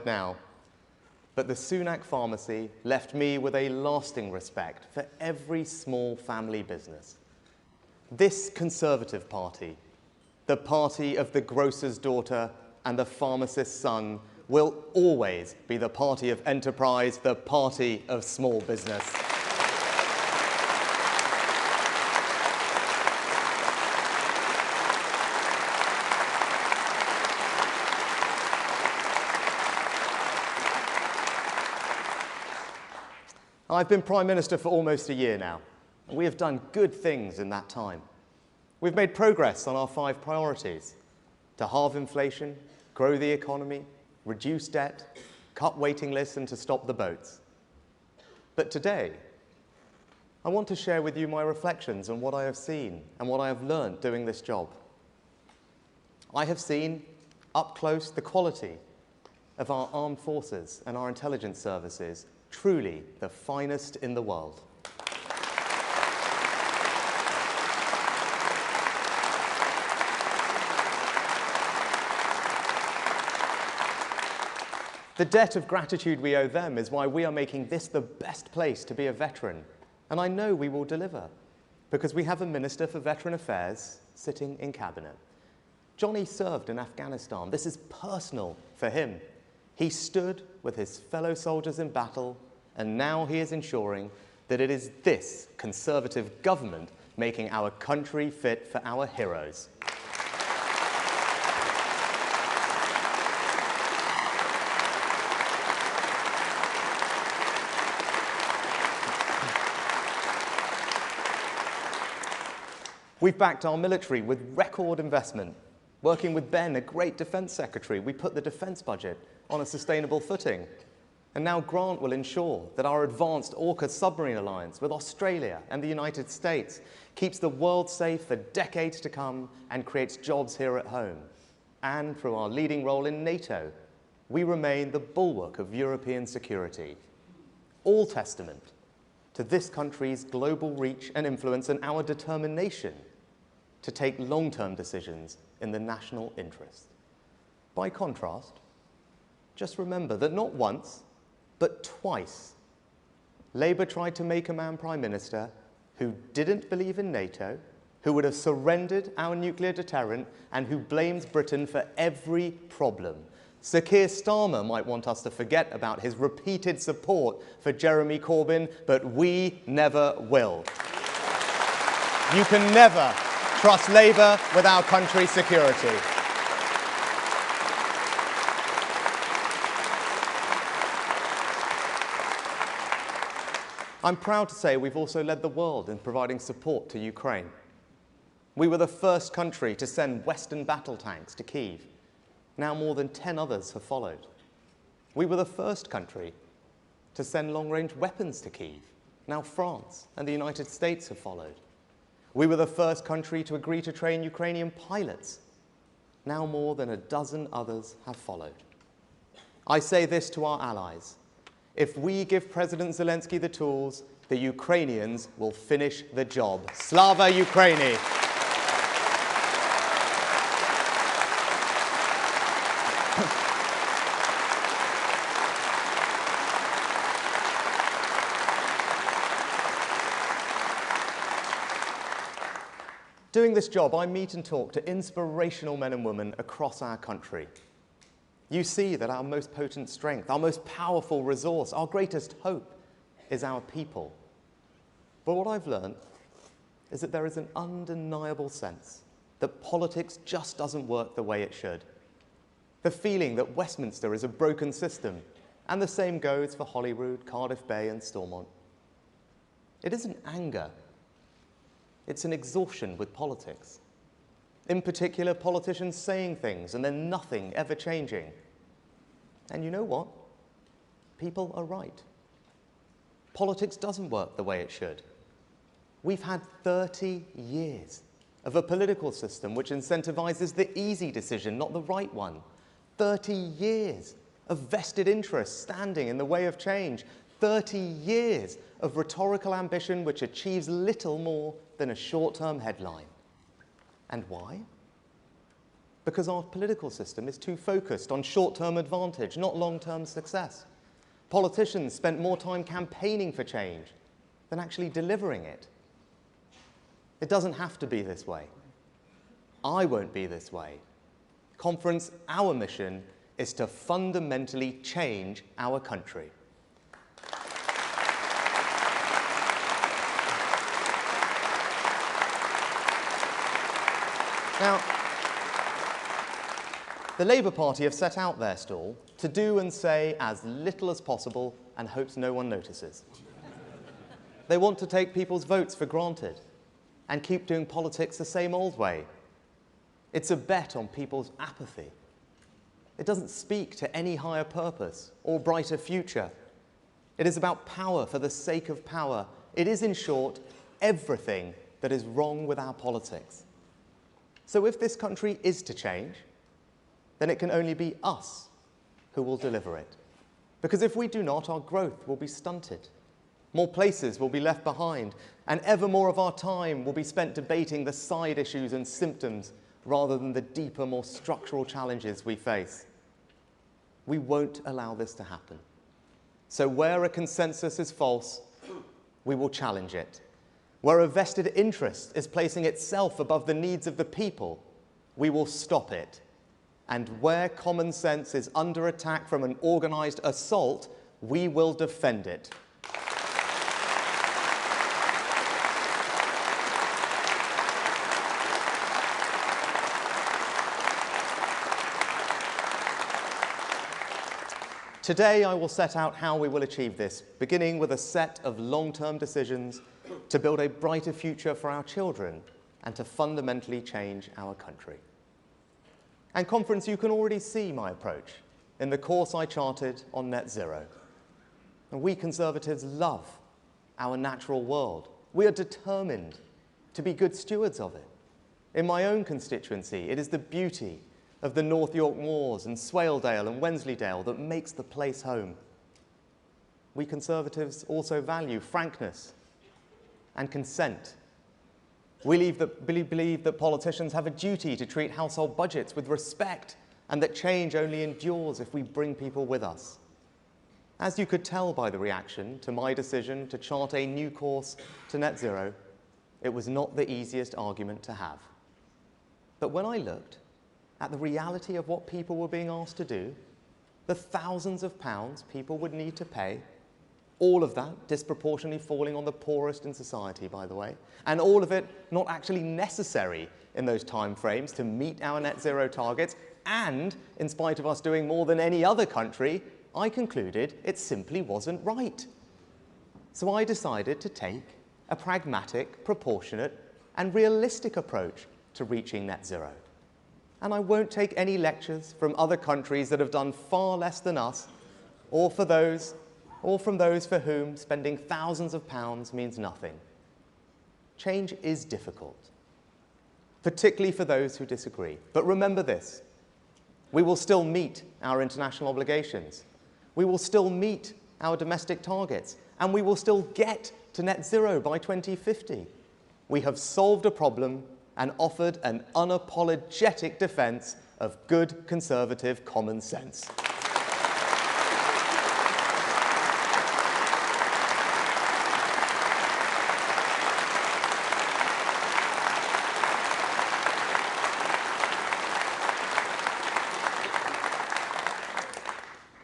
now, but the Sunak pharmacy left me with a lasting respect for every small family business. This Conservative Party, the party of the grocer's daughter and the pharmacist's son, will always be the party of enterprise, the party of small business. I've been Prime Minister for almost a year now, and we have done good things in that time. We've made progress on our 5 priorities: to halve inflation, grow the economy, reduce debt, cut waiting lists, and to stop the boats. But today, I want to share with you my reflections on what I have seen and what I have learned doing this job. I have seen up close the quality of our armed forces and our intelligence services, truly the finest in the world. The debt of gratitude we owe them is why we are making this the best place to be a veteran. And I know we will deliver, because we have a Minister for Veteran Affairs sitting in Cabinet. Johnny served in Afghanistan. This is personal for him. He stood with his fellow soldiers in battle, and now he is ensuring that it is this Conservative government making our country fit for our heroes. We've backed our military with record investment. Working with Ben, a great defence secretary, we put the defence budget on a sustainable footing. And now Grant will ensure that our advanced AUKUS submarine alliance with Australia and the United States keeps the world safe for decades to come and creates jobs here at home. And through our leading role in NATO, we remain the bulwark of European security. All testament to this country's global reach and influence and our determination to take long-term decisions in the national interest. By contrast, just remember that not once, but twice, Labour tried to make a man Prime Minister who didn't believe in NATO, who would have surrendered our nuclear deterrent, and who blames Britain for every problem. Sir Keir Starmer might want us to forget about his repeated support for Jeremy Corbyn, but we never will. You can never trust Labour with our country's security. I'm proud to say we've also led the world in providing support to Ukraine. We were the first country to send Western battle tanks to Kyiv. Now more than 10 others have followed. We were the first country to send long-range weapons to Kyiv. Now France and the United States have followed. We were the first country to agree to train Ukrainian pilots. Now more than a dozen others have followed. I say this to our allies. If we give President Zelensky the tools, the Ukrainians will finish the job. Slava Ukraini! Doing this job, I meet and talk to inspirational men and women across our country. You see that our most potent strength, our most powerful resource, our greatest hope is our people. But what I've learned is that there is an undeniable sense that politics just doesn't work the way it should. The feeling that Westminster is a broken system, and the same goes for Holyrood, Cardiff Bay and Stormont. It isn't anger. It's an exhaustion with politics. In particular, politicians saying things and then nothing ever changing. And you know what? People are right. Politics doesn't work the way it should. We've had 30 years of a political system which incentivizes the easy decision, not the right one. 30 years of vested interests standing in the way of change. 30 years of rhetorical ambition which achieves little more than a short-term headline. And why? because our political system is too focused on short-term advantage, not long-term success. Politicians spent more time campaigning for change than actually delivering it. It doesn't have to be this way. I won't be this way. Conference, our mission is to fundamentally change our country. Now, the Labour Party have set out their stall to do and say as little as possible and hopes no one notices. They want to take people's votes for granted and keep doing politics the same old way. It's a bet on people's apathy. It doesn't speak to any higher purpose or brighter future. It is about power for the sake of power. It is, in short, everything that is wrong with our politics. So if this country is to change, then it can only be us who will deliver it. Because if we do not, our growth will be stunted. More places will be left behind, and ever more of our time will be spent debating the side issues and symptoms rather than the deeper, more structural challenges we face. We won't allow this to happen. So where a consensus is false, we will challenge it. Where a vested interest is placing itself above the needs of the people, we will stop it. And where common sense is under attack from an organised assault, we will defend it. Today, I will set out how we will achieve this, beginning with a set of long-term decisions to build a brighter future for our children and to fundamentally change our country. And Conference, you can already see my approach in the course I charted on net zero. And we Conservatives love our natural world. We are determined to be good stewards of it. In my own constituency, it is the beauty of the North York Moors and Swaledale and Wensleydale that makes the place home. We Conservatives also value frankness and consent. We believe that politicians have a duty to treat household budgets with respect and that change only endures if we bring people with us. As you could tell by the reaction to my decision to chart a new course to net zero, it was not the easiest argument to have. But when I looked at the reality of what people were being asked to do, the thousands of pounds people would need to pay, all of that disproportionately falling on the poorest in society, by the way, and all of it not actually necessary in those time frames to meet our net zero targets, and in spite of us doing more than any other country, I concluded it simply wasn't right. So I decided to take a pragmatic, proportionate, and realistic approach to reaching net zero. And I won't take any lectures from other countries that have done far less than us, or from those for whom spending thousands of pounds means nothing. Change is difficult, particularly for those who disagree. But remember this, we will still meet our international obligations. We will still meet our domestic targets, and we will still get to net zero by 2050. We have solved a problem and offered an unapologetic defence of good Conservative common sense.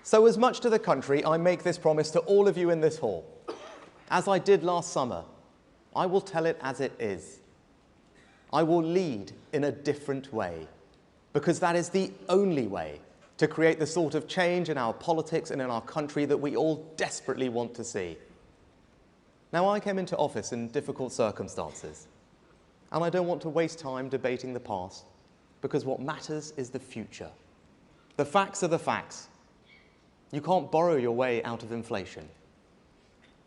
So as much to the country, I make this promise to all of you in this hall. As I did last summer, I will tell it as it is. I will lead in a different way, because that is the only way to create the sort of change in our politics and in our country that we all desperately want to see. Now, I came into office in difficult circumstances, and I don't want to waste time debating the past, because what matters is the future. The facts are the facts. You can't borrow your way out of inflation.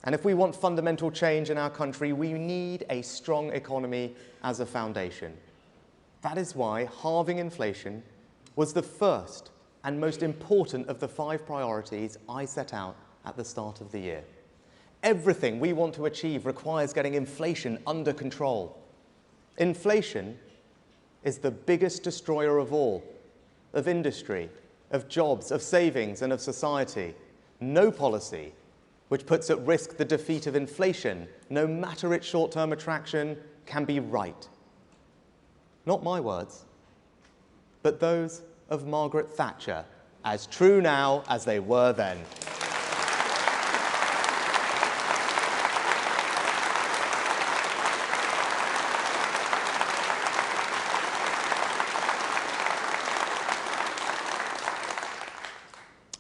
And if we want fundamental change in our country, we need a strong economy as a foundation. That is why halving inflation was the first and most important of the 5 priorities I set out at the start of the year. Everything we want to achieve requires getting inflation under control. Inflation is the biggest destroyer of all, of industry, of jobs, of savings, and of society. No policy which puts at risk the defeat of inflation, no matter its short-term attraction, can be right. Not my words, but those of Margaret Thatcher, as true now as they were then.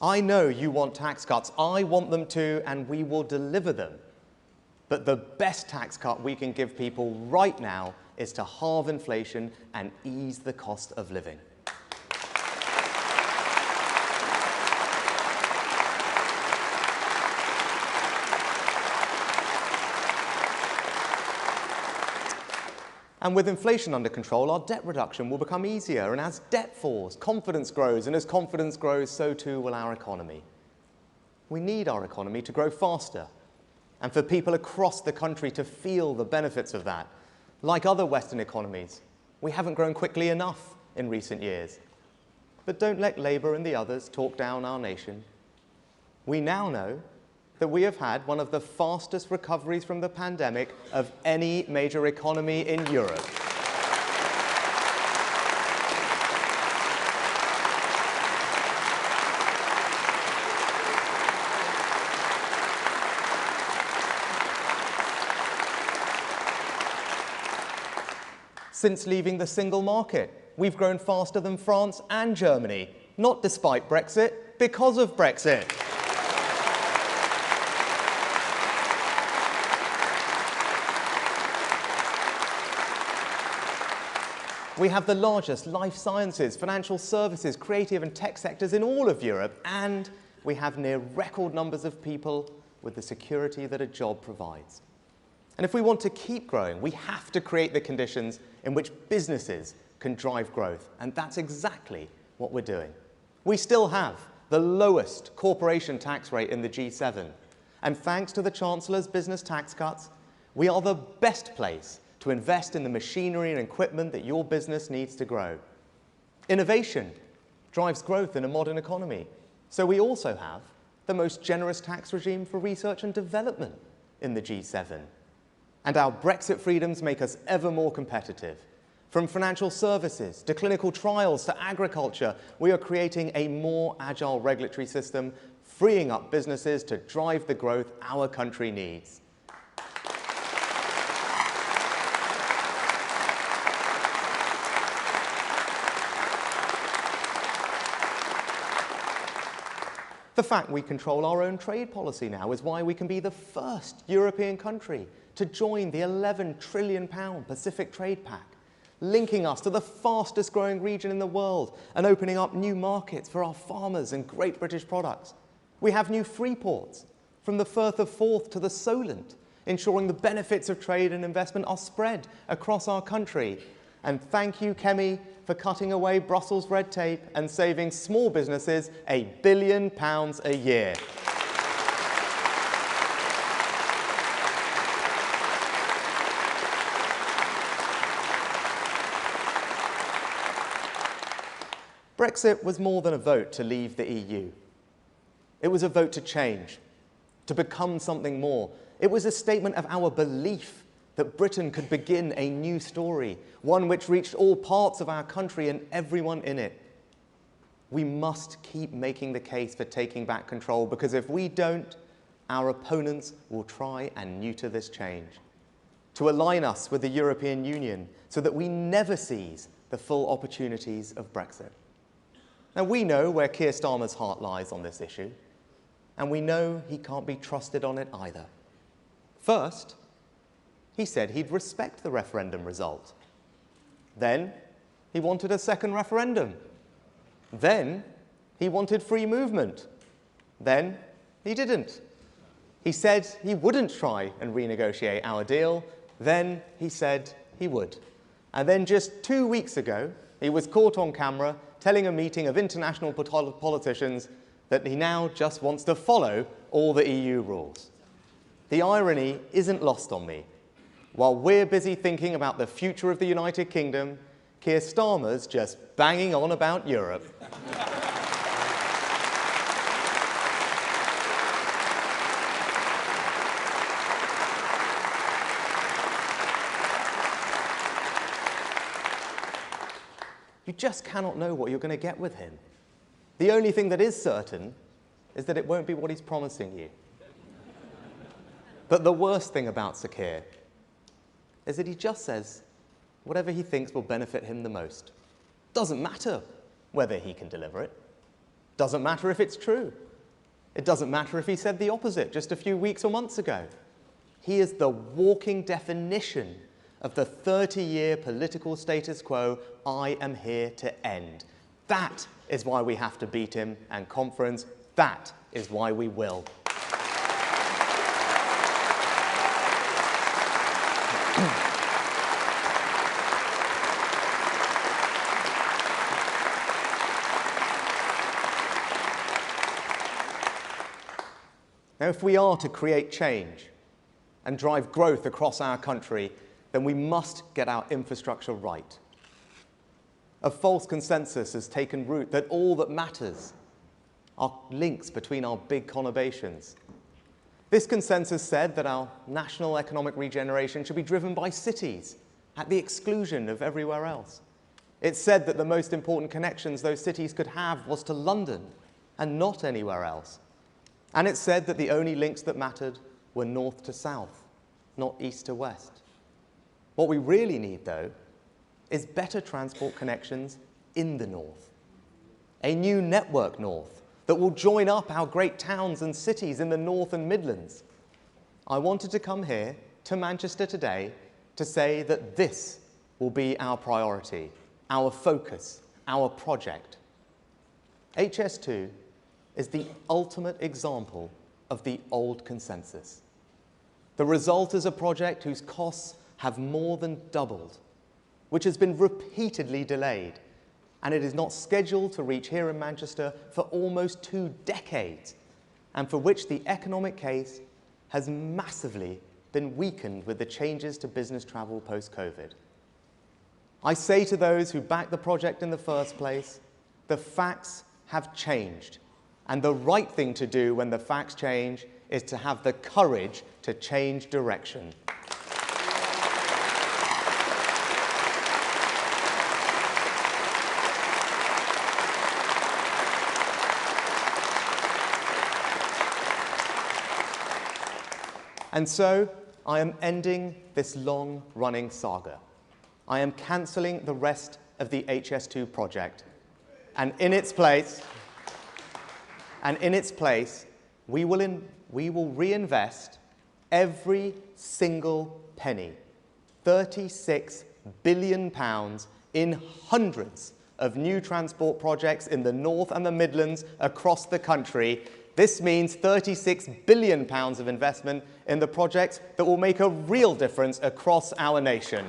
I know you want tax cuts. I want them too, and we will deliver them. But the best tax cut we can give people right now is to halve inflation and ease the cost of living. And with inflation under control, our debt reduction will become easier. And as debt falls, confidence grows. And as confidence grows, so too will our economy. We need our economy to grow faster and for people across the country to feel the benefits of that. Like other Western economies, we haven't grown quickly enough in recent years. But don't let Labour and the others talk down our nation. We now know that we have had one of the fastest recoveries from the pandemic of any major economy in Europe. Since leaving the single market, we've grown faster than France and Germany, not despite Brexit, because of Brexit. We have the largest life sciences, financial services, creative and tech sectors in all of Europe, and we have near record numbers of people with the security that a job provides. And if we want to keep growing, we have to create the conditions in which businesses can drive growth, and that's exactly what we're doing. We still have the lowest corporation tax rate in the G7, and thanks to the Chancellor's business tax cuts, we are the best place to invest in the machinery and equipment that your business needs to grow. Innovation drives growth in a modern economy. So we also have the most generous tax regime for research and development in the G7. And our Brexit freedoms make us ever more competitive. From financial services to clinical trials to agriculture, we are creating a more agile regulatory system, freeing up businesses to drive the growth our country needs. The fact we control our own trade policy now is why we can be the first European country to join the £11 trillion Pacific Trade Pact, linking us to the fastest growing region in the world and opening up new markets for our farmers and great British products. We have new free ports, from the Firth of Forth to the Solent, ensuring the benefits of trade and investment are spread across our country. And thank you, Kemi, for cutting away Brussels red tape and saving small businesses £1 billion a year. Brexit was more than a vote to leave the EU. It was a vote to change, to become something more. It was a statement of our belief that Britain could begin a new story, one which reached all parts of our country and everyone in it. We must keep making the case for taking back control, because if we don't, our opponents will try and neuter this change, to align us with the European Union so that we never seize the full opportunities of Brexit. Now, we know where Keir Starmer's heart lies on this issue, and we know he can't be trusted on it either. First, he said he'd respect the referendum result. Then, he wanted a second referendum. Then, he wanted free movement. Then, he didn't. He said he wouldn't try and renegotiate our deal. Then, he said he would. And then just 2 weeks ago, he was caught on camera telling a meeting of international politicians that he now just wants to follow all the EU rules. The irony isn't lost on me. While we're busy thinking about the future of the United Kingdom, Keir Starmer's just banging on about Europe. You just cannot know what you're going to get with him. The only thing that is certain is that it won't be what he's promising you. But the worst thing about Sir Keir is that he just says whatever he thinks will benefit him the most. Doesn't matter whether he can deliver it. Doesn't matter if it's true. It doesn't matter if he said the opposite just a few weeks or months ago. He is the walking definition of the 30-year political status quo I am here to end. That is why we have to beat him, and conference, that is why we will. Now, if we are to create change and drive growth across our country, then we must get our infrastructure right. A false consensus has taken root that all that matters are links between our big conurbations. This consensus said that our national economic regeneration should be driven by cities at the exclusion of everywhere else. It said that the most important connections those cities could have was to London and not anywhere else. And it said that the only links that mattered were north to south, not east to west. What we really need, though, is better transport connections in the north. A new network north that will join up our great towns and cities in the North and Midlands. I wanted to come here to Manchester today to say that this will be our priority, our focus, our project. HS2 is the ultimate example of the old consensus. The result is a project whose costs have more than doubled, which has been repeatedly delayed, and it is not scheduled to reach here in Manchester for almost 2 decades, and for which the economic case has massively been weakened with the changes to business travel post-COVID. I say to those who backed the project in the first place, the facts have changed, and the right thing to do when the facts change is to have the courage to change direction. And so, I am ending this long-running saga. I am cancelling the rest of the HS2 project. And in its place, we will reinvest every single penny, £36 billion, in hundreds of new transport projects in the North and the Midlands across the country. This means £36 billion of investment in the projects that will make a real difference across our nation.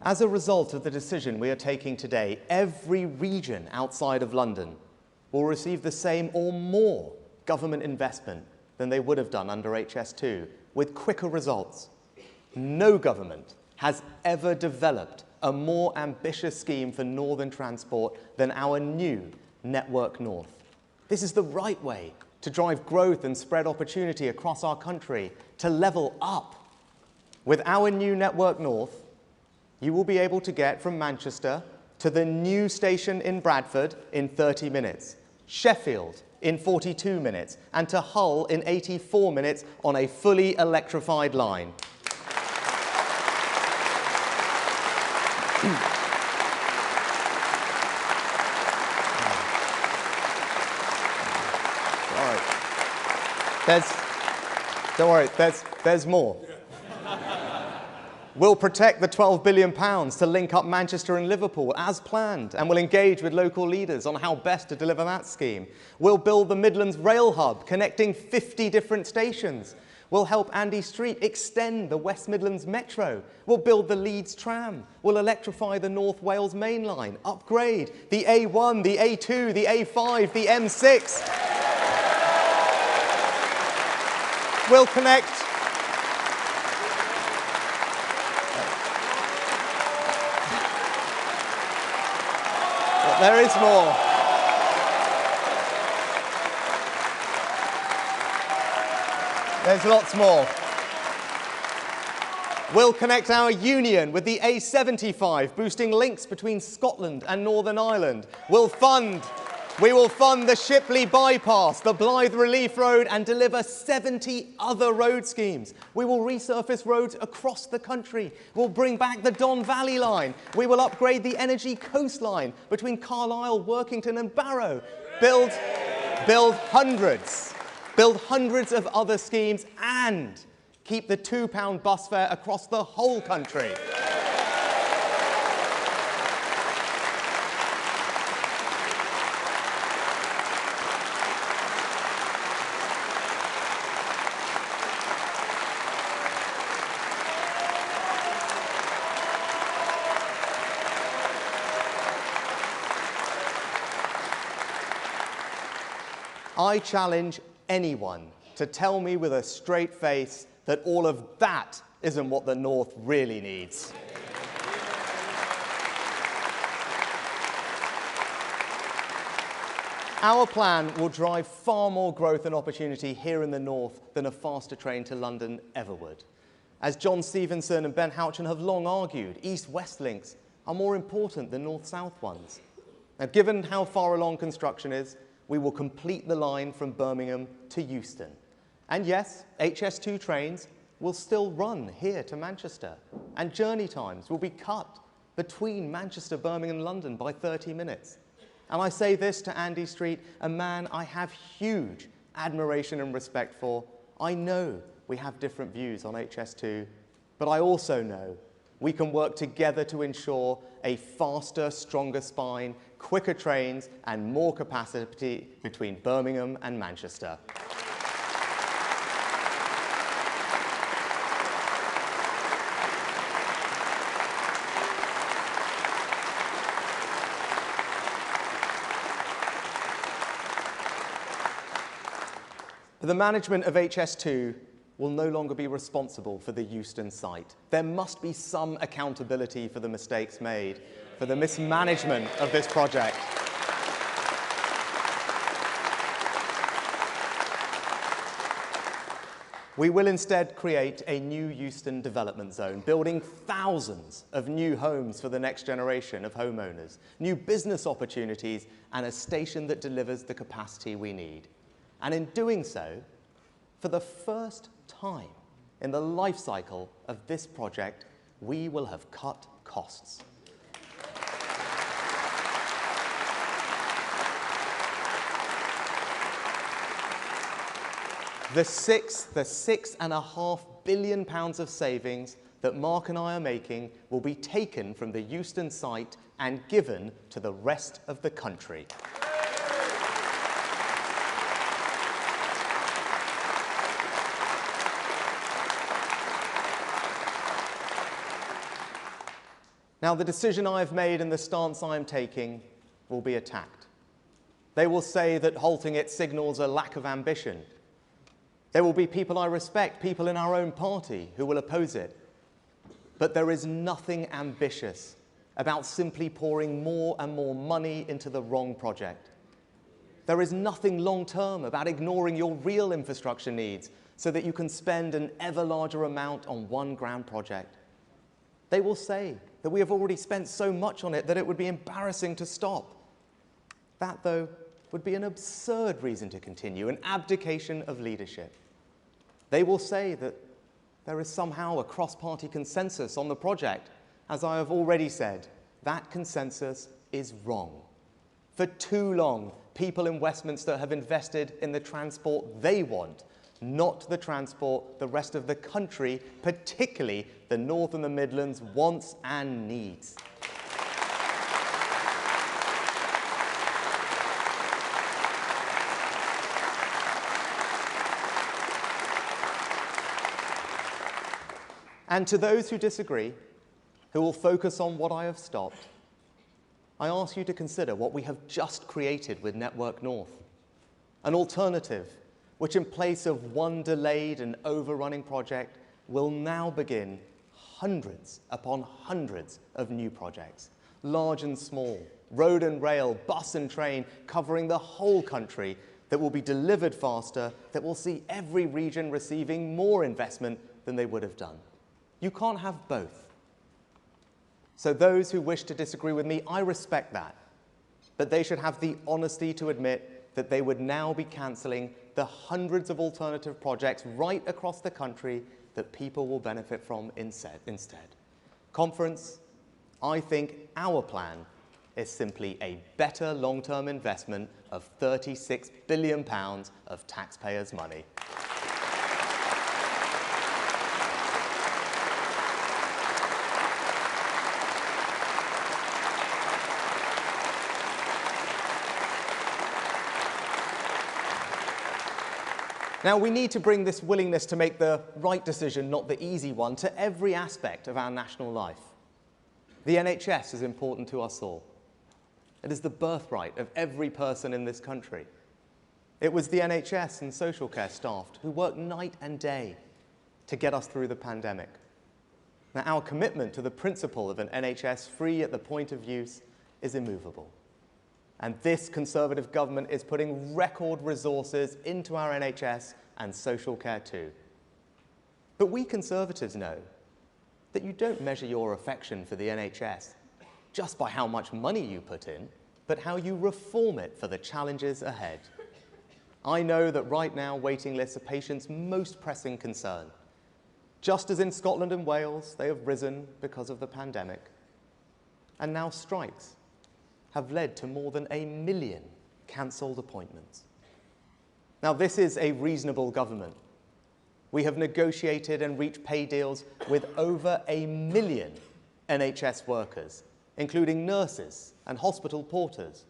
As a result of the decision we are taking today, every region outside of London will receive the same or more government investment than they would have done under HS2, with quicker results. No government has ever developed a more ambitious scheme for northern transport than our new Network North. This is the right way to drive growth and spread opportunity across our country, to level up. With our new Network North, you will be able to get from Manchester to the new station in Bradford in 30 minutes, Sheffield in 42 minutes, and to Hull in 84 minutes on a fully electrified line. Don't worry, there's more. We'll protect the £12 billion to link up Manchester and Liverpool as planned, and we'll engage with local leaders on how best to deliver that scheme. We'll build the Midlands Rail Hub, connecting 50 different stations. We'll help Andy Street extend the West Midlands Metro. We'll build the Leeds Tram. We'll electrify the North Wales Main Line, upgrade the A1, the A2, the A5, the M6. We'll connect... There is more. There's lots more. We'll connect our union with the A75, boosting links between Scotland and Northern Ireland. We will fund the Shipley Bypass, the Blythe Relief Road, and deliver 70 other road schemes. We will resurface roads across the country. We'll bring back the Don Valley Line. We will upgrade the Energy Coastline between Carlisle, Workington and Barrow. Build hundreds of other schemes and keep the £2 bus fare across the whole country. I challenge anyone to tell me with a straight face that all of that isn't what the North really needs. Our plan will drive far more growth and opportunity here in the North than a faster train to London ever would. As John Stevenson and Ben Houchen have long argued, East-West links are more important than North-South ones. Now, given how far along construction is, we will complete the line from Birmingham to Euston. And yes, HS2 trains will still run here to Manchester, and journey times will be cut between Manchester, Birmingham and London by 30 minutes. And I say this to Andy Street, a man I have huge admiration and respect for. I know we have different views on HS2, but I also know we can work together to ensure a faster, stronger spine, quicker trains and more capacity between Birmingham and Manchester. The management of HS2 will no longer be responsible for the Euston site. There must be some accountability for the mistakes made, for the mismanagement of this project. We will instead create a new Euston development zone, building thousands of new homes for the next generation of homeowners, new business opportunities, and a station that delivers the capacity we need. And in doing so, for the first time in the life cycle of this project, we will have cut costs. The £6.5 billion of savings that Mark and I are making will be taken from the Euston site and given to the rest of the country. Now, the decision I have made and the stance I am taking will be attacked. They will say that halting it signals a lack of ambition. There will be people I respect, people in our own party, who will oppose it. But there is nothing ambitious about simply pouring more and more money into the wrong project. There is nothing long-term about ignoring your real infrastructure needs so that you can spend an ever larger amount on one grand project. They will say that we have already spent so much on it that it would be embarrassing to stop. That, though, would be an absurd reason to continue, an abdication of leadership. They will say that there is somehow a cross-party consensus on the project. As I have already said, that consensus is wrong. For too long, people in Westminster have invested in the transport they want, not the transport the rest of the country, particularly the North and the Midlands, wants and needs. And to those who disagree, who will focus on what I have stopped, I ask you to consider what we have just created with Network North, an alternative which, in place of one delayed and overrunning project, will now begin hundreds upon hundreds of new projects, large and small, road and rail, bus and train, covering the whole country, that will be delivered faster, that will see every region receiving more investment than they would have done. You can't have both. So those who wish to disagree with me, I respect that. But they should have the honesty to admit that they would now be cancelling the hundreds of alternative projects right across the country that people will benefit from instead. Conference, I think our plan is simply a better long-term investment of £36 billion of taxpayers' money. Now, we need to bring this willingness to make the right decision, not the easy one, to every aspect of our national life. The NHS is important to us all. It is the birthright of every person in this country. It was the NHS and social care staff who worked night and day to get us through the pandemic. Now, our commitment to the principle of an NHS free at the point of use is immovable. And this Conservative government is putting record resources into our NHS and social care too. But we Conservatives know that you don't measure your affection for the NHS just by how much money you put in, but how you reform it for the challenges ahead. I know that right now waiting lists are patients' most pressing concern. Just as in Scotland and Wales, they have risen because of the pandemic. And now strikes have led to more than 1 million cancelled appointments. Now, this is a reasonable government. We have negotiated and reached pay deals with over 1 million NHS workers, including nurses and hospital porters.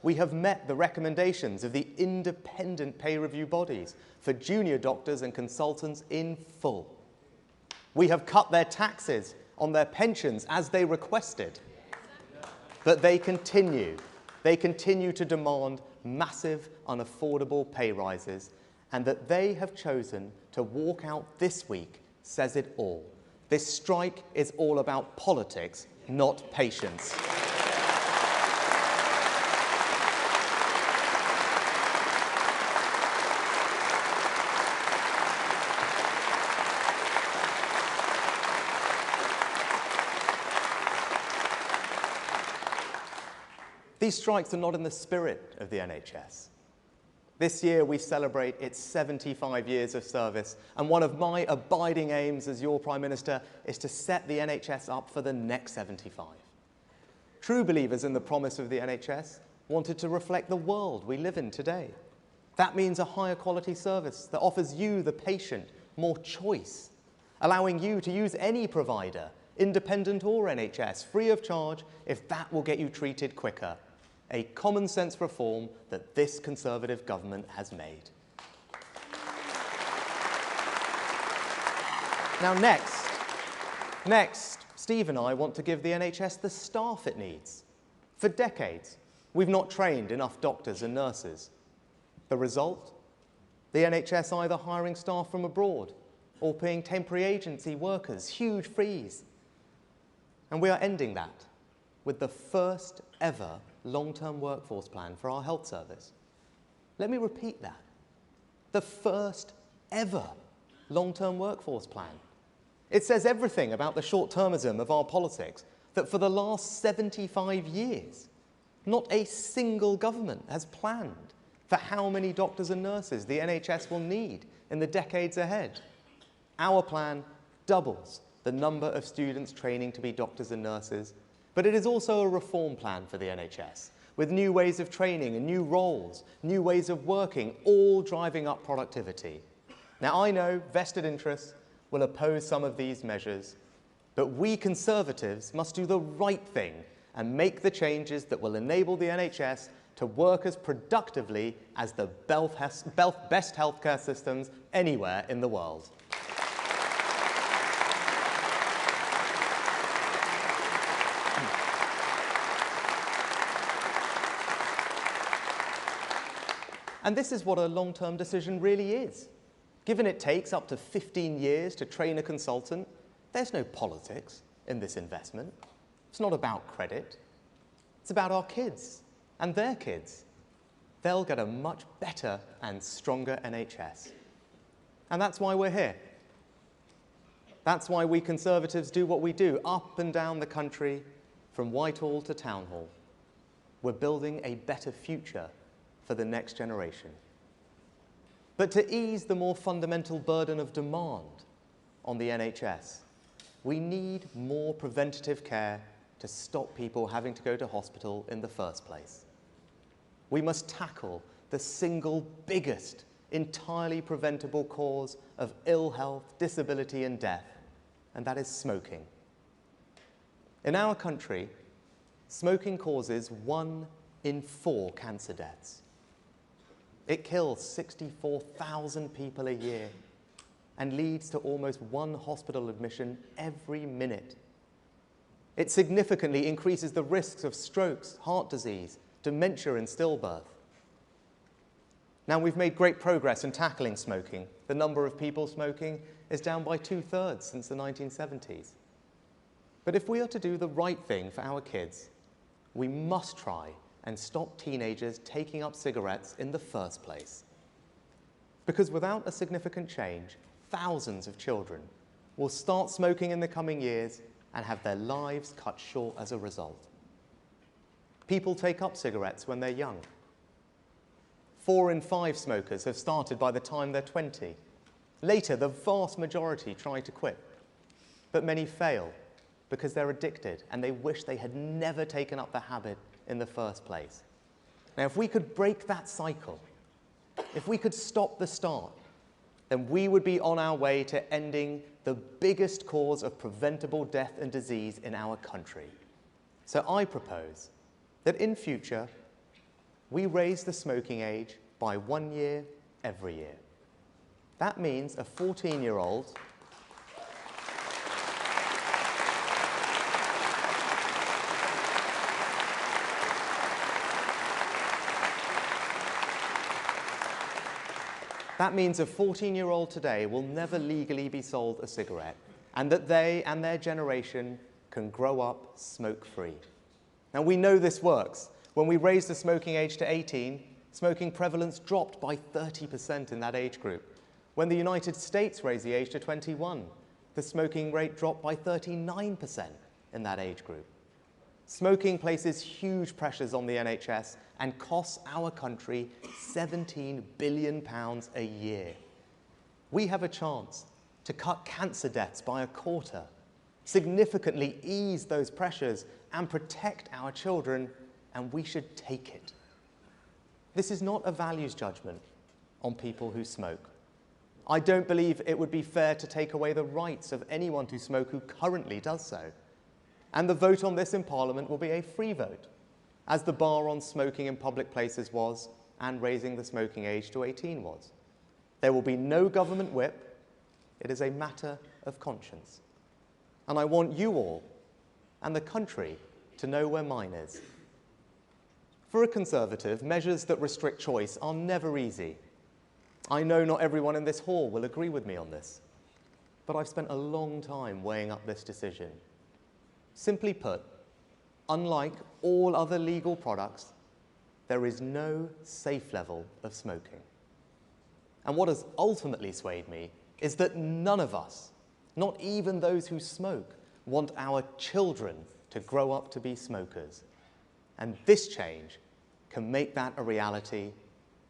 We have met the recommendations of the independent pay review bodies for junior doctors and consultants in full. We have cut their taxes on their pensions as they requested. But they continue to demand massive, unaffordable pay rises, and that they have chosen to walk out this week says it all. This strike is all about politics, not patience. These strikes are not in the spirit of the NHS. This year we celebrate its 75 years of service, and one of my abiding aims as your Prime Minister is to set the NHS up for the next 75. True believers in the promise of the NHS wanted to reflect the world we live in today. That means a higher quality service that offers you, the patient, more choice, allowing you to use any provider, independent or NHS, free of charge if that will get you treated quicker. A common sense reform that this Conservative government has made. Now next, Steve and I want to give the NHS the staff it needs. For decades, we've not trained enough doctors and nurses. The result? The NHS either hiring staff from abroad or paying temporary agency workers huge fees. And we are ending that with the first ever long-term workforce plan for our health service. Let me repeat that. The first ever long-term workforce plan. It says everything about the short-termism of our politics, that for the last 75 years, not a single government has planned for how many doctors and nurses the NHS will need in the decades ahead. Our plan doubles the number of students training to be doctors and nurses, but it is also a reform plan for the NHS, with new ways of training and new roles, new ways of working, all driving up productivity. Now, I know vested interests will oppose some of these measures, but we Conservatives must do the right thing and make the changes that will enable the NHS to work as productively as the best healthcare systems anywhere in the world. And this is what a long-term decision really is. Given it takes up to 15 years to train a consultant, there's no politics in this investment. It's not about credit. It's about our kids and their kids. They'll get a much better and stronger NHS. And that's why we're here. That's why we Conservatives do what we do, up and down the country, from Whitehall to Town Hall. We're building a better future for the next generation. But to ease the more fundamental burden of demand on the NHS, we need more preventative care to stop people having to go to hospital in the first place. We must tackle the single biggest entirely preventable cause of ill health, disability and death, and that is smoking. In our country, smoking causes 1 in 4 cancer deaths. It kills 64,000 people a year and leads to almost 1 hospital admission every minute. It significantly increases the risks of strokes, heart disease, dementia and stillbirth. Now, we've made great progress in tackling smoking. The number of people smoking is down by 2/3 since the 1970s. But if we are to do the right thing for our kids, we must try and stop teenagers taking up cigarettes in the first place. Because without a significant change, thousands of children will start smoking in the coming years and have their lives cut short as a result. People take up cigarettes when they're young. 4 in 5 smokers have started by the time they're 20. Later, the vast majority try to quit, but many fail because they're addicted and they wish they had never taken up the habit in the first place. Now, if we could break that cycle, if we could stop the start, then we would be on our way to ending the biggest cause of preventable death and disease in our country. So I propose that in future, we raise the smoking age by 1 year every year. That means a 14-year-old That means a 14-year-old today will never legally be sold a cigarette, and that they and their generation can grow up smoke-free. Now, we know this works. When we raised the smoking age to 18, smoking prevalence dropped by 30% in that age group. When the United States raised the age to 21, the smoking rate dropped by 39% in that age group. Smoking places huge pressures on the NHS and costs our country £17 billion a year. We have a chance to cut cancer deaths by 1/4, significantly ease those pressures and protect our children, and we should take it. This is not a values judgment on people who smoke. I don't believe it would be fair to take away the rights of anyone to smoke who currently does so. And the vote on this in Parliament will be a free vote, as the bar on smoking in public places was, and raising the smoking age to 18 was. There will be no government whip. It is a matter of conscience. And I want you all and the country to know where mine is. For a Conservative, measures that restrict choice are never easy. I know not everyone in this hall will agree with me on this, but I've spent a long time weighing up this decision. Simply put, unlike all other legal products, there is no safe level of smoking. And what has ultimately swayed me is that none of us, not even those who smoke, want our children to grow up to be smokers. And this change can make that a reality.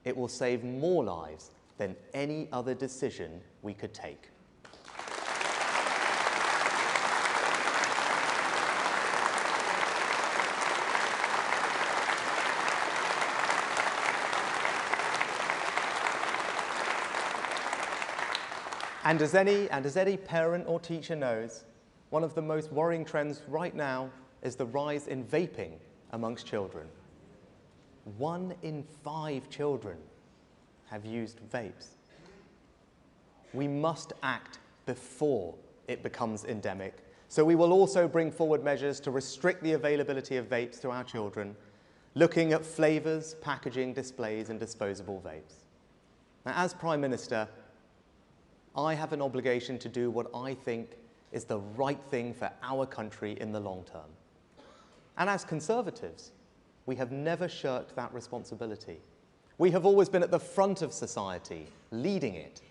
It will save more lives than any other decision we could take. And as any parent or teacher knows, one of the most worrying trends right now is the rise in vaping amongst children. 1 in 5 children have used vapes. We must act before it becomes endemic. So we will also bring forward measures to restrict the availability of vapes to our children, looking at flavours, packaging, displays, and disposable vapes. Now, as Prime Minister, I have an obligation to do what I think is the right thing for our country in the long term. And as Conservatives, we have never shirked that responsibility. We have always been at the front of society, leading it.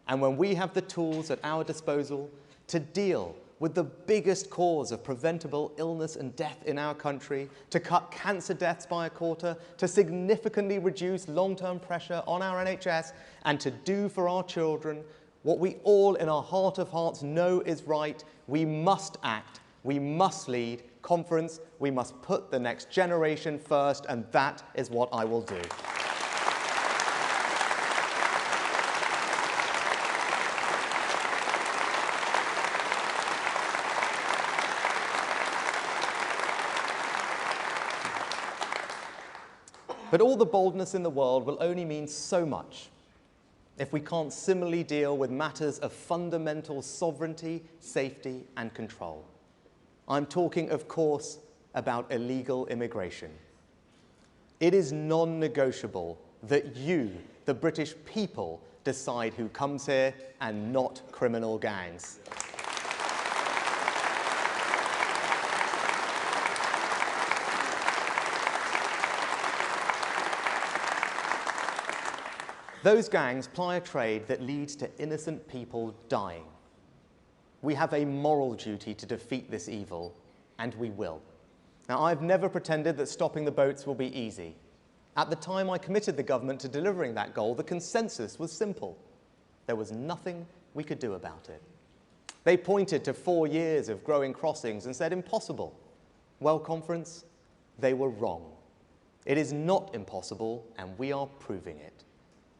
And when we have the tools at our disposal to deal with the biggest cause of preventable illness and death in our country, to cut cancer deaths by 1/4, to significantly reduce long-term pressure on our NHS, and to do for our children what we all in our heart of hearts know is right, we must act, we must lead. Conference, we must put the next generation first, and that is what I will do. But all the boldness in the world will only mean so much if we can't similarly deal with matters of fundamental sovereignty, safety, and control. I'm talking, of course, about illegal immigration. It is non-negotiable that you, the British people, decide who comes here and not criminal gangs. Those gangs ply a trade that leads to innocent people dying. We have a moral duty to defeat this evil, and we will. Now, I've never pretended that stopping the boats will be easy. At the time I committed the government to delivering that goal, the consensus was simple. There was nothing we could do about it. They pointed to 4 years of growing crossings and said impossible. Well, conference, they were wrong. It is not impossible, and we are proving it.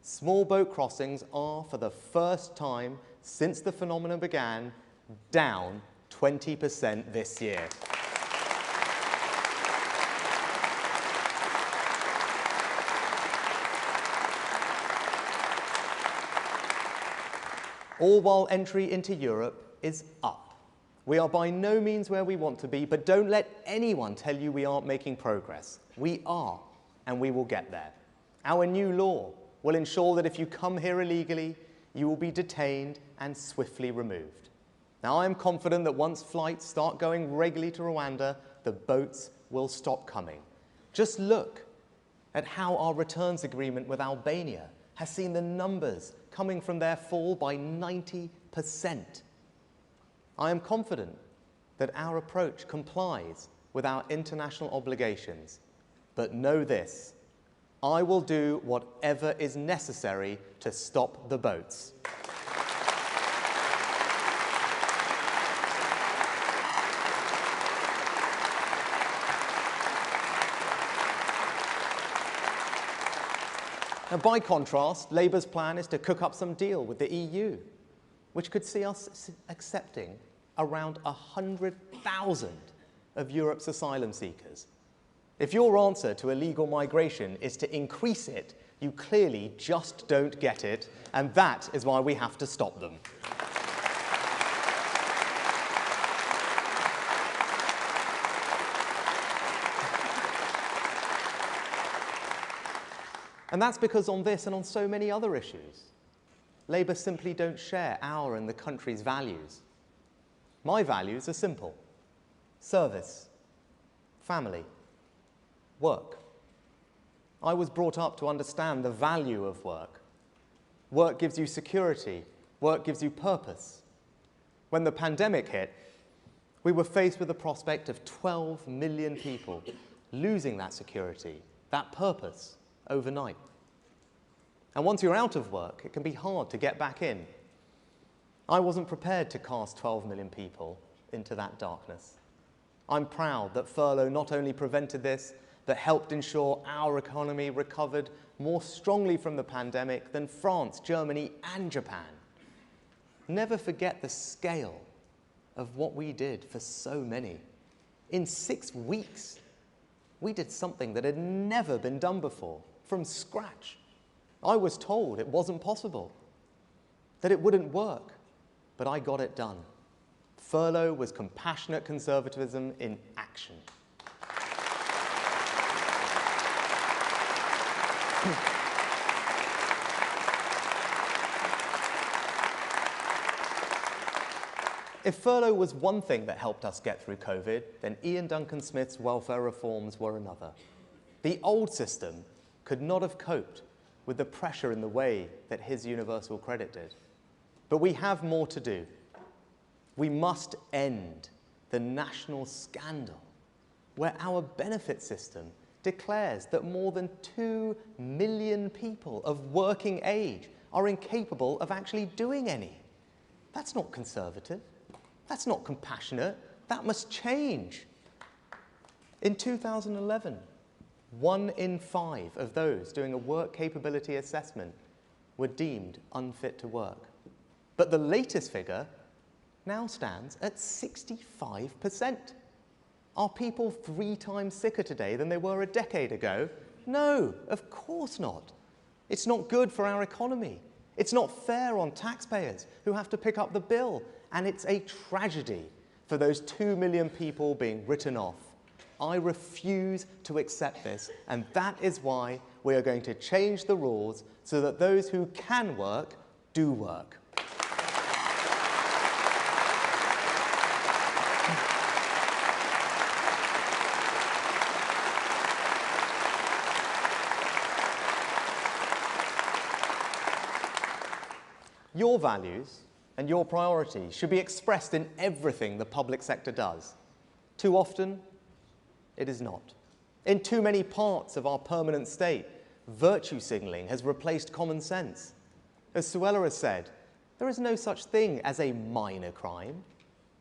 Small boat crossings are, for the first time since the phenomenon began, down 20% this year. All while entry into Europe is up. We are by no means where we want to be, but don't let anyone tell you we aren't making progress. We are, and we will get there. Our new law will ensure that if you come here illegally, you will be detained and swiftly removed. Now, I am confident that once flights start going regularly to Rwanda, the boats will stop coming. Just look at how our returns agreement with Albania has seen the numbers coming from there fall by 90%. I am confident that our approach complies with our international obligations. But know this, I will do whatever is necessary to stop the boats. Now, by contrast, Labour's plan is to cook up some deal with the EU, which could see us accepting around 100,000 of Europe's asylum seekers. If your answer to illegal migration is to increase it, you clearly just don't get it, and that is why we have to stop them. And that's because on this and on so many other issues, Labour simply don't share our and the country's values. My values are simple: service, family, work. I was brought up to understand the value of work. Work gives you security. Work gives you purpose. When the pandemic hit, we were faced with the prospect of 12 million people losing that security, that purpose, overnight. And once you're out of work, it can be hard to get back in. I wasn't prepared to cast 12 million people into that darkness. I'm proud that furlough not only prevented this, but helped ensure our economy recovered more strongly from the pandemic than France, Germany, and Japan. never forget the scale of what we did for so many. In 6 weeks, we did something that had never been done before, from scratch. I was told it wasn't possible, that it wouldn't work, but I got it done. Furlough was compassionate conservatism in action. If furlough was one thing that helped us get through COVID, then Ian Duncan Smith's welfare reforms were another. The old system could not have coped with the pressure in the way that his universal credit did. But we have more to do. We must end the national scandal where our benefit system declares that more than 2 million people of working age are incapable of actually doing any. That's not conservative. That's not compassionate. That must change. In 2011, 1 in 5 of those doing a work capability assessment were deemed unfit to work. But the latest figure now stands at 65%. Are people 3 times sicker today than they were a decade ago? No, of course not. It's not good for our economy. It's not fair on taxpayers who have to pick up the bill. And it's a tragedy for those 2 million people being written off. I refuse to accept this, and that is why we are going to change the rules so that those who can work do work. Your values and your priorities should be expressed in everything the public sector does. Too often, it is not. In too many parts of our permanent state, virtue signalling has replaced common sense. As Suella has said, there is no such thing as a minor crime.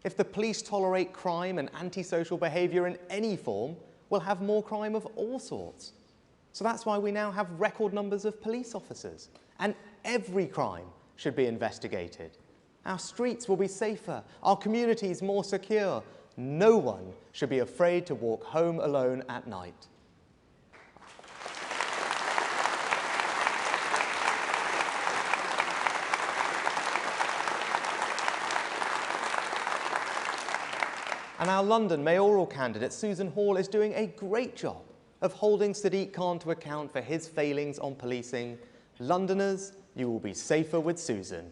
If the police tolerate crime and antisocial behaviour in any form, we'll have more crime of all sorts. So that's why we now have record numbers of police officers. And every crime should be investigated. Our streets will be safer, our communities more secure. No one should be afraid to walk home alone at night. And our London mayoral candidate, Susan Hall, is doing a great job of holding Sadiq Khan to account for his failings on policing. Londoners, you will be safer with Susan.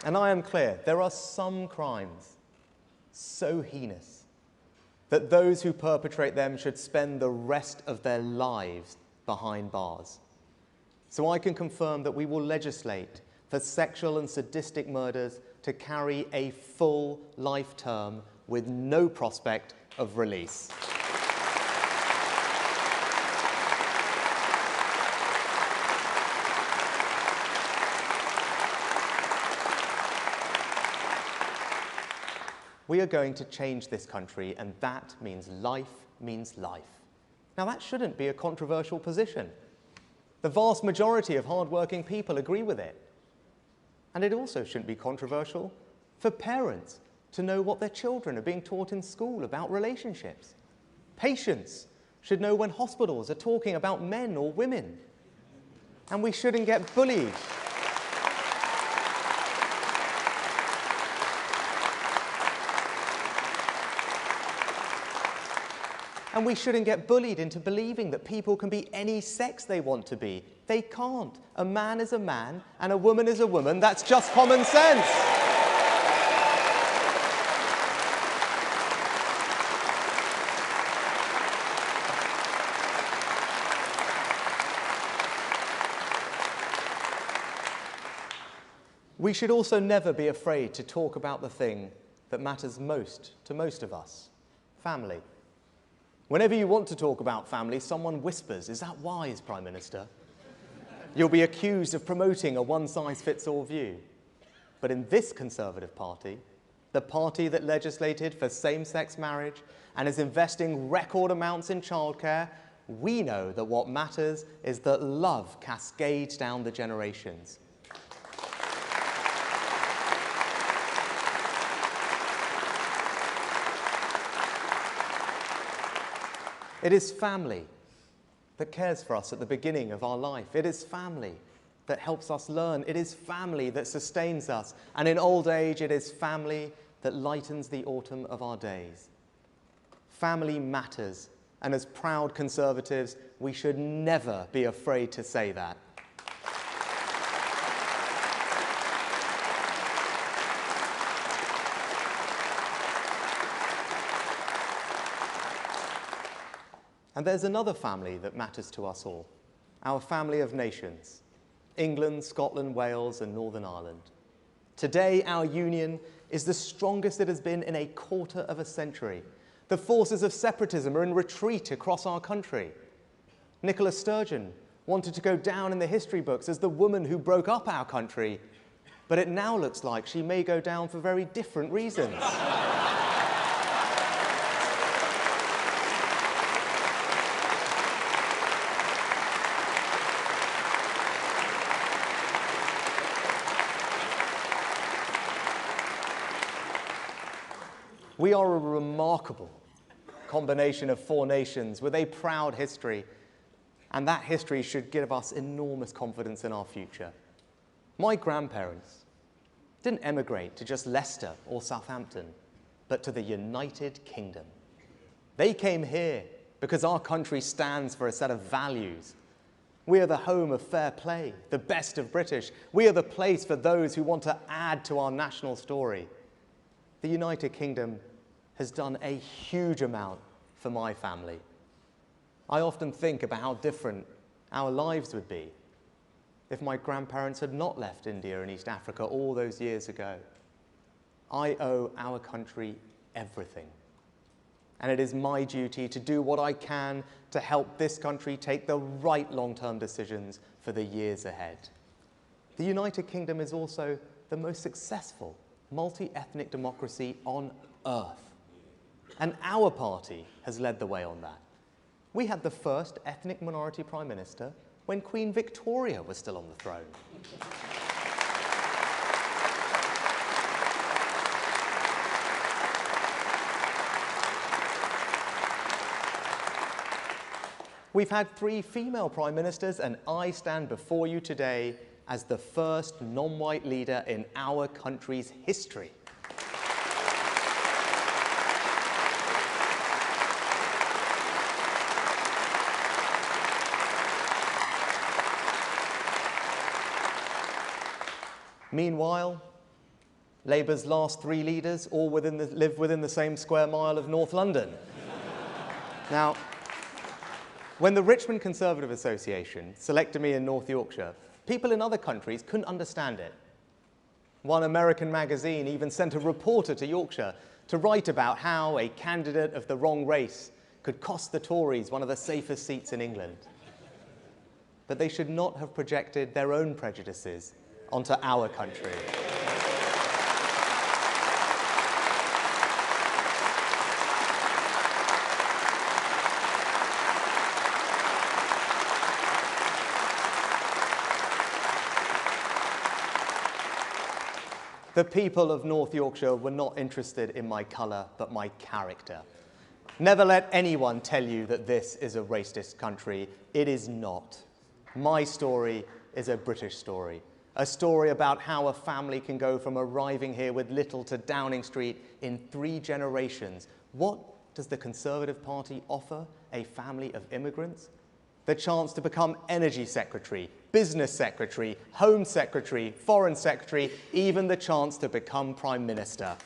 And I am clear, there are some crimes so heinous that those who perpetrate them should spend the rest of their lives behind bars. So I can confirm that we will legislate for sexual and sadistic murders to carry a full life term with no prospect of release. We are going to change this country, and that means life means life. Now, that shouldn't be a controversial position. The vast majority of hard-working people agree with it. And it also shouldn't be controversial for parents to know what their children are being taught in school about relationships. Patients should know when hospitals are talking about men or women. And we shouldn't get bullied. And we shouldn't get bullied into believing that people can be any sex they want to be. They can't. A man is a man and a woman is a woman. That's just common sense. We should also never be afraid to talk about the thing that matters most to most of us, family. Whenever you want to talk about family, someone whispers, "Is that wise, Prime Minister?" You'll be accused of promoting a one-size-fits-all view. But in this Conservative Party, the party that legislated for same-sex marriage and is investing record amounts in childcare, we know that what matters is that love cascades down the generations. It is family that cares for us at the beginning of our life. It is family that helps us learn. It is family that sustains us. And in old age, it is family that lightens the autumn of our days. Family matters. And as proud Conservatives, we should never be afraid to say that. And there's another family that matters to us all, our family of nations, England, Scotland, Wales, and Northern Ireland. Today, our union is the strongest it has been in a quarter of a century. The forces of separatism are in retreat across our country. Nicola Sturgeon wanted to go down in the history books as the woman who broke up our country, but it now looks like she may go down for very different reasons. We are a remarkable combination of four nations with a proud history, and that history should give us enormous confidence in our future. My grandparents didn't emigrate to just Leicester or Southampton, but to the United Kingdom. They came here because our country stands for a set of values. We are the home of fair play, the best of British. We are the place for those who want to add to our national story. The United Kingdom has done a huge amount for my family. I often think about how different our lives would be if my grandparents had not left India and East Africa all those years ago. I owe our country everything. And it is my duty to do what I can to help this country take the right long-term decisions for the years ahead. The United Kingdom is also the most successful multi-ethnic democracy on earth. And our party has led the way on that. We had the first ethnic minority prime minister when Queen Victoria was still on the throne. We've had 3 female prime ministers, and I stand before you today as the first non-white leader in our country's history. Meanwhile, Labour's last 3 leaders all live within the same square mile of North London. Now, when the Richmond Conservative Association selected me in North Yorkshire, people in other countries couldn't understand it. One American magazine even sent a reporter to Yorkshire to write about how a candidate of the wrong race could cost the Tories one of the safest seats in England. But they should not have projected their own prejudices onto our country. The people of North Yorkshire were not interested in my colour, but my character. Never let anyone tell you that this is a racist country. It is not. My story is a British story. A story about how a family can go from arriving here with little to Downing Street in 3 generations. What does the Conservative Party offer a family of immigrants? The chance to become Energy Secretary, Business Secretary, Home Secretary, Foreign Secretary, even the chance to become Prime Minister.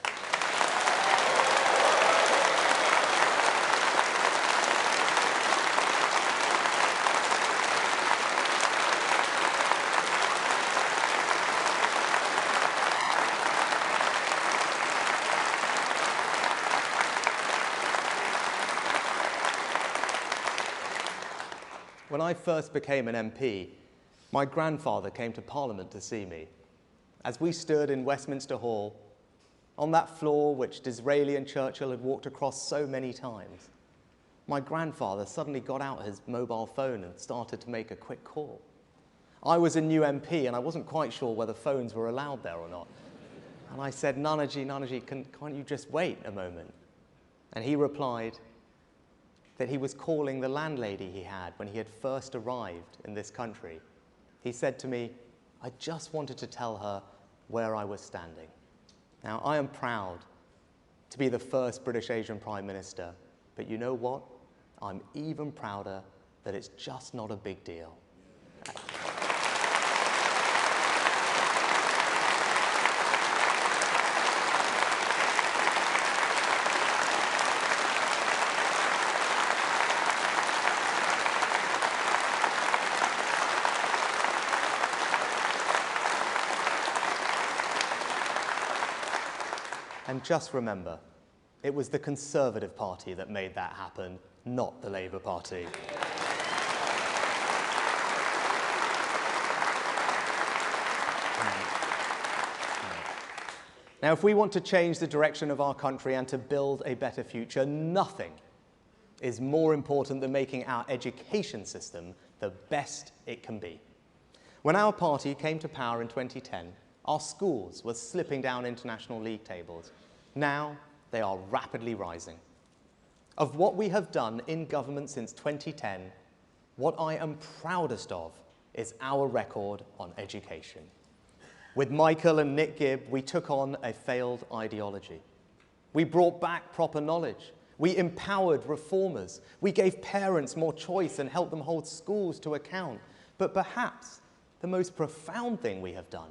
When I first became an MP, my grandfather came to Parliament to see me. As we stood in Westminster Hall, on that floor which Disraeli and Churchill had walked across so many times, my grandfather suddenly got out his mobile phone and started to make a quick call. I was a new MP and I wasn't quite sure whether phones were allowed there or not. And I said, Nanaji, can't you just wait a moment? And he replied that he was calling the landlady he had when he had first arrived in this country. He said to me, I just wanted to tell her where I was standing. Now, I am proud to be the first British Asian Prime Minister, but you know what? I'm even prouder that it's just not a big deal. And just remember, it was the Conservative Party that made that happen, not the Labour Party. Now, if we want to change the direction of our country and to build a better future, nothing is more important than making our education system the best it can be. When our party came to power in 2010, our schools were slipping down international league tables. Now, they are rapidly rising. Of what we have done in government since 2010, what I am proudest of is our record on education. With Michael and Nick Gibb, we took on a failed ideology. We brought back proper knowledge. We empowered reformers. We gave parents more choice and helped them hold schools to account. But perhaps the most profound thing we have done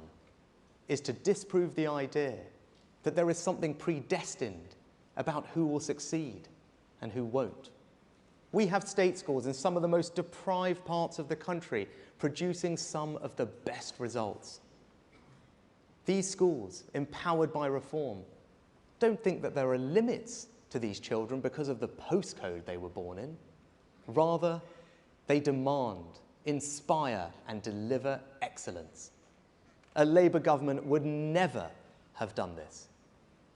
is to disprove the idea that there is something predestined about who will succeed and who won't. We have state schools in some of the most deprived parts of the country producing some of the best results. These schools, empowered by reform, don't think that there are limits to these children because of the postcode they were born in. Rather, they demand, inspire, and deliver excellence. A Labour government would never have done this.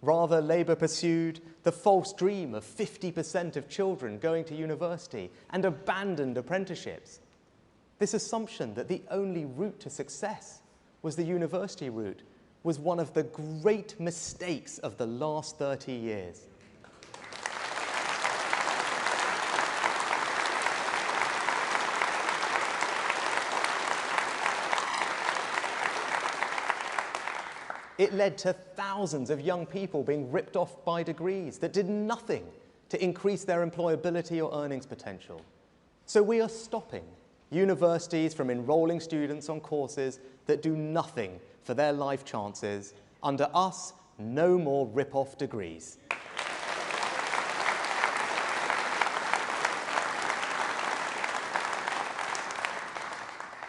Rather, Labour pursued the false dream of 50% of children going to university and abandoned apprenticeships. This assumption that the only route to success was the university route was one of the great mistakes of the last 30 years. It led to thousands of young people being ripped off by degrees that did nothing to increase their employability or earnings potential. So we are stopping universities from enrolling students on courses that do nothing for their life chances. Under us, no more rip-off degrees.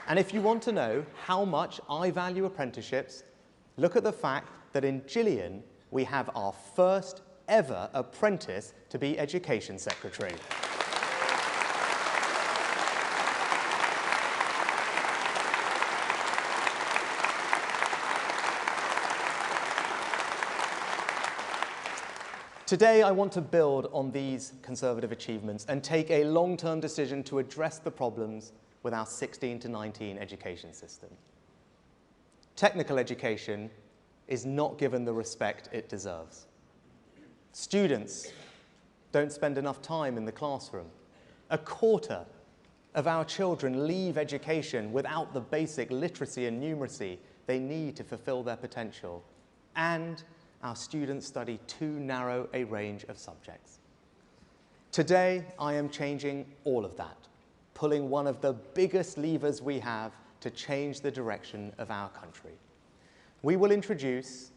And if you want to know how much I value apprenticeships, look at the fact that in Gillian, we have our first ever apprentice to be Education Secretary. Today, I want to build on these Conservative achievements and take a long-term decision to address the problems with our 16 to 19 education system. Technical education is not given the respect it deserves. Students don't spend enough time in the classroom. A quarter of our children leave education without the basic literacy and numeracy they need to fulfill their potential. And our students study too narrow a range of subjects. Today, I am changing all of that, pulling one of the biggest levers we have to change the direction of our country. We will introduce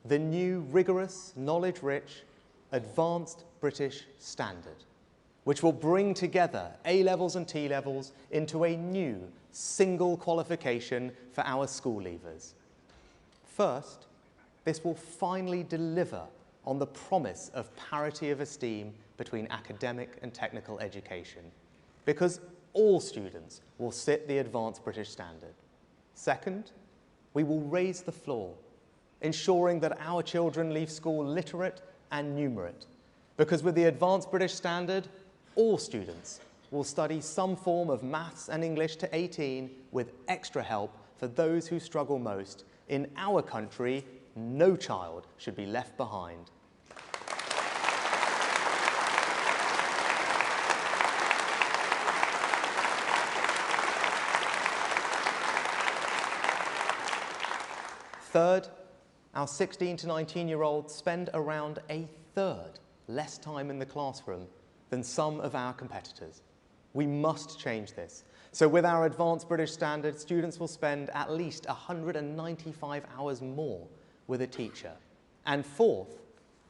the new rigorous, knowledge-rich, advanced British standard, which will bring together A-levels and T-levels into a new single qualification for our school leavers. First, this will finally deliver on the promise of parity of esteem between academic and technical education, because all students will sit the advanced British standard. Second, we will raise the floor ensuring that our children leave school literate and numerate. Because with the Advanced British Standard, all students will study some form of maths and English to 18 with extra help for those who struggle most. In our country, no child should be left behind. Third, our 16 to 19-year-olds spend around a third less time in the classroom than some of our competitors. We must change this. So with our Advanced British Standard, students will spend at least 195 hours more with a teacher. And fourth,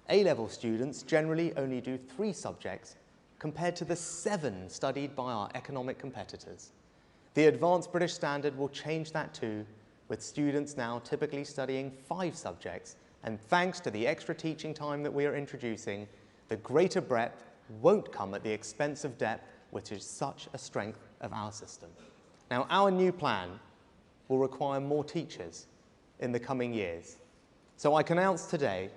A-level students generally only do 3 subjects compared to the 7 studied by our economic competitors. The Advanced British Standard will change that too, with students now typically studying 5 subjects, and thanks to the extra teaching time that we are introducing, the greater breadth won't come at the expense of depth, which is such a strength of our system. Now, our new plan will require more teachers in the coming years. So I can announce today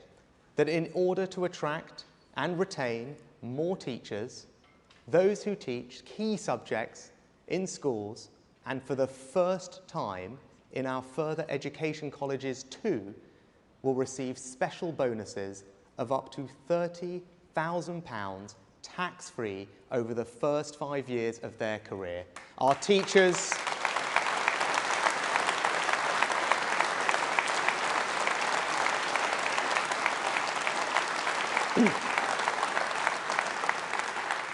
that in order to attract and retain more teachers, those who teach key subjects in schools, and for the first time in our further education colleges too, will receive special bonuses of up to £30,000 tax-free over the first 5 years of their career. Our teachers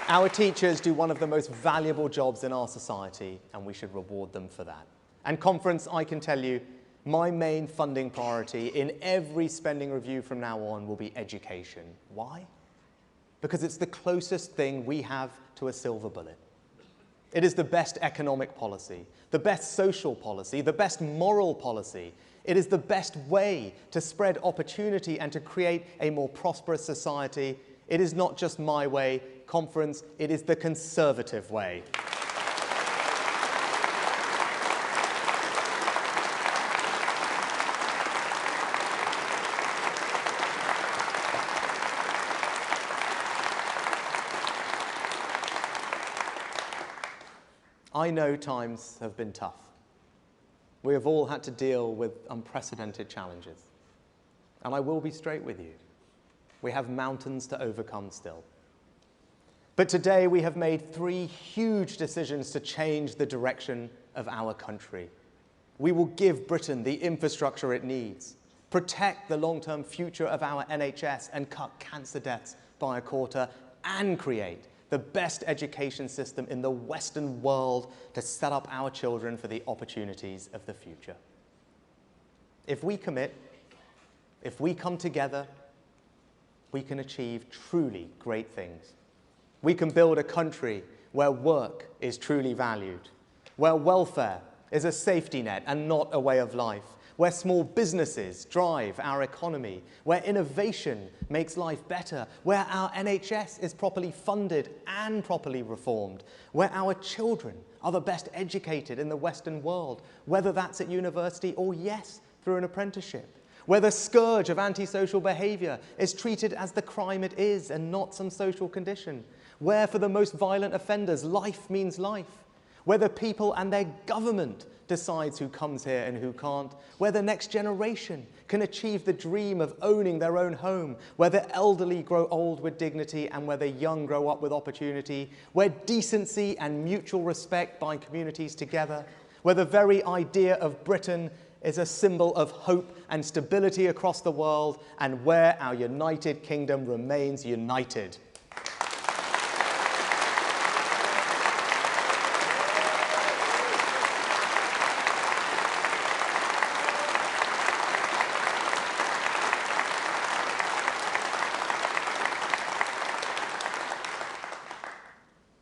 Our teachers do one of the most valuable jobs in our society, and we should reward them for that. And conference, I can tell you, my main funding priority in every spending review from now on will be education. Why? Because it's the closest thing we have to a silver bullet. It is the best economic policy, the best social policy, the best moral policy. It is the best way to spread opportunity and to create a more prosperous society. It is not just my way, conference, it is the Conservative way. I know times have been tough. We have all had to deal with unprecedented challenges. And I will be straight with you. We have mountains to overcome still. But today we have made 3 huge decisions to change the direction of our country. We will give Britain the infrastructure it needs, protect the long-term future of our NHS and cut cancer deaths by a quarter, and create the best education system in the Western world to set up our children for the opportunities of the future. If we commit, if we come together, we can achieve truly great things. We can build a country where work is truly valued, where welfare is a safety net and not a way of life, where small businesses drive our economy, where innovation makes life better, where our NHS is properly funded and properly reformed, where our children are the best educated in the Western world, whether that's at university or, yes, through an apprenticeship, where the scourge of antisocial behaviour is treated as the crime it is and not some social condition, where for the most violent offenders life means life, where the people and their government decides who comes here and who can't, where the next generation can achieve the dream of owning their own home, where the elderly grow old with dignity and where the young grow up with opportunity, where decency and mutual respect bind communities together, where the very idea of Britain is a symbol of hope and stability across the world, and where our United Kingdom remains united.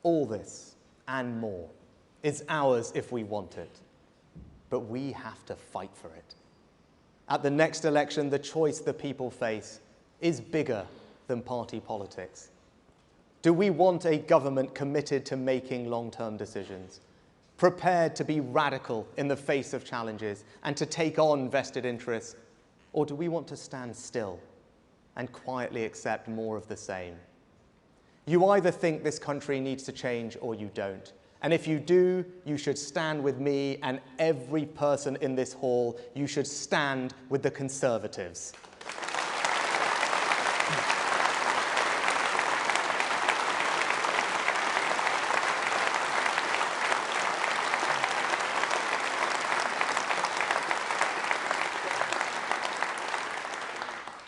All this and more is ours if we want it, but we have to fight for it. At the next election, the choice the people face is bigger than party politics. Do we want a government committed to making long-term decisions, prepared to be radical in the face of challenges and to take on vested interests? Or do we want to stand still and quietly accept more of the same? You either think this country needs to change or you don't. And if you do, you should stand with me and every person in this hall. You should stand with the Conservatives.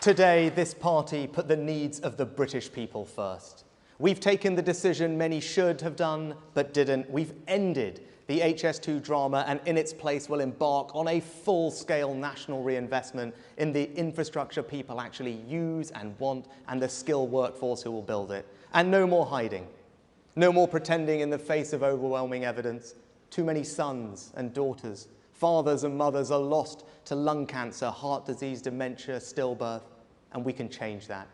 Today, this party put the needs of the British people first. We've taken the decision many should have done, but didn't. We've ended the HS2 drama and in its place will embark on a full-scale national reinvestment in the infrastructure people actually use and want and the skilled workforce who will build it. And no more hiding. No more pretending in the face of overwhelming evidence. Too many sons and daughters, fathers and mothers are lost to lung cancer, heart disease, dementia, stillbirth, and we can change that.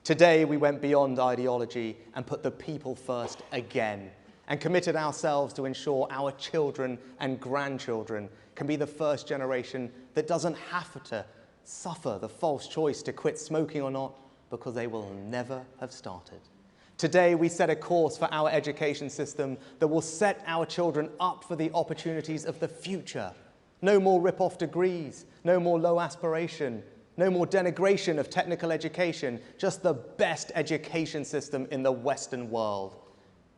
Today, we went beyond ideology and put the people first again and committed ourselves to ensure our children and grandchildren can be the first generation that doesn't have to suffer the false choice to quit smoking or not because they will never have started. Today, we set a course for our education system that will set our children up for the opportunities of the future. No more rip-off degrees, no more low aspiration, no more denigration of technical education, just the best education system in the Western world.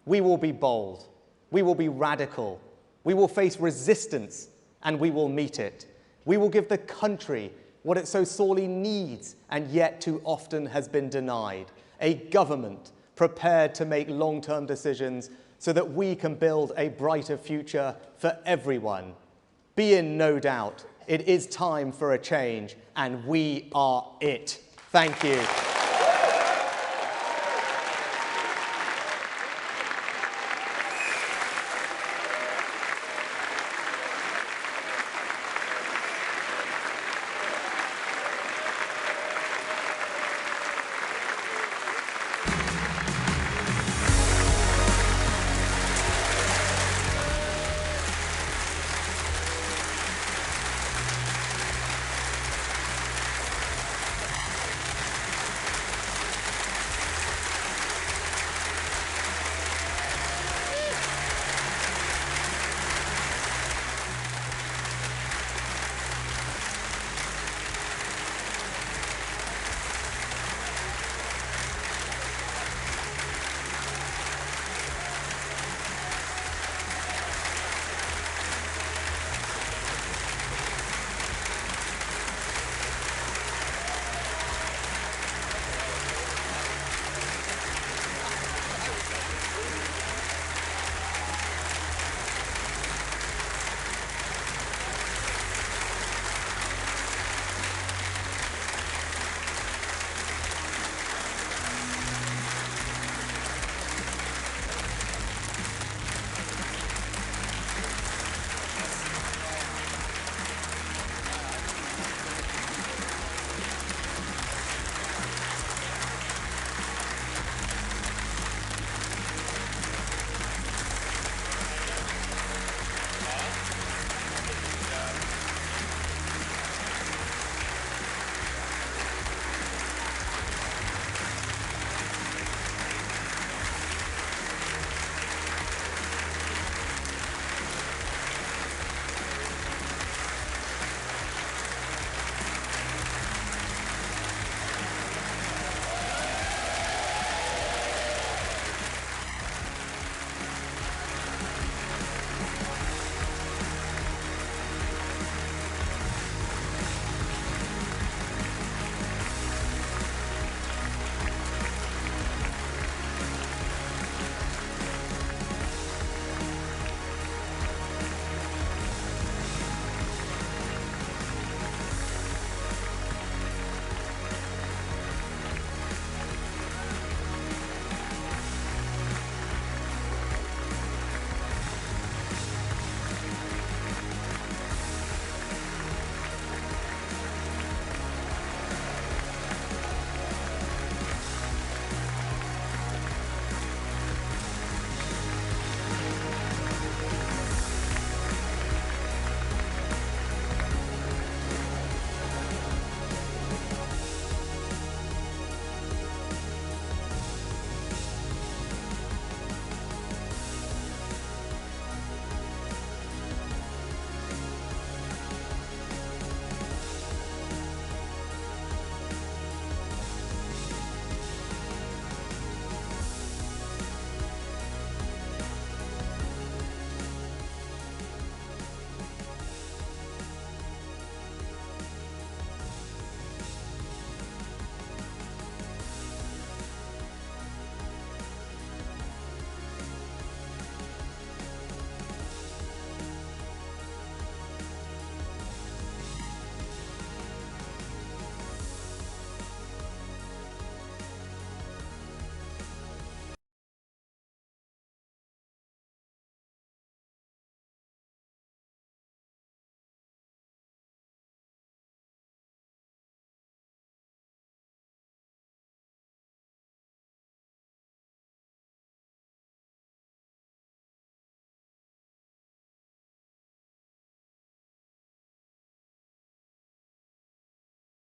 We will be bold, we will be radical, we will face resistance, and we will meet it. We will give the country what it so sorely needs and yet too often has been denied. A government prepared to make long-term decisions so that we can build a brighter future for everyone. Be in no doubt, it is time for a change, and we are it. Thank you.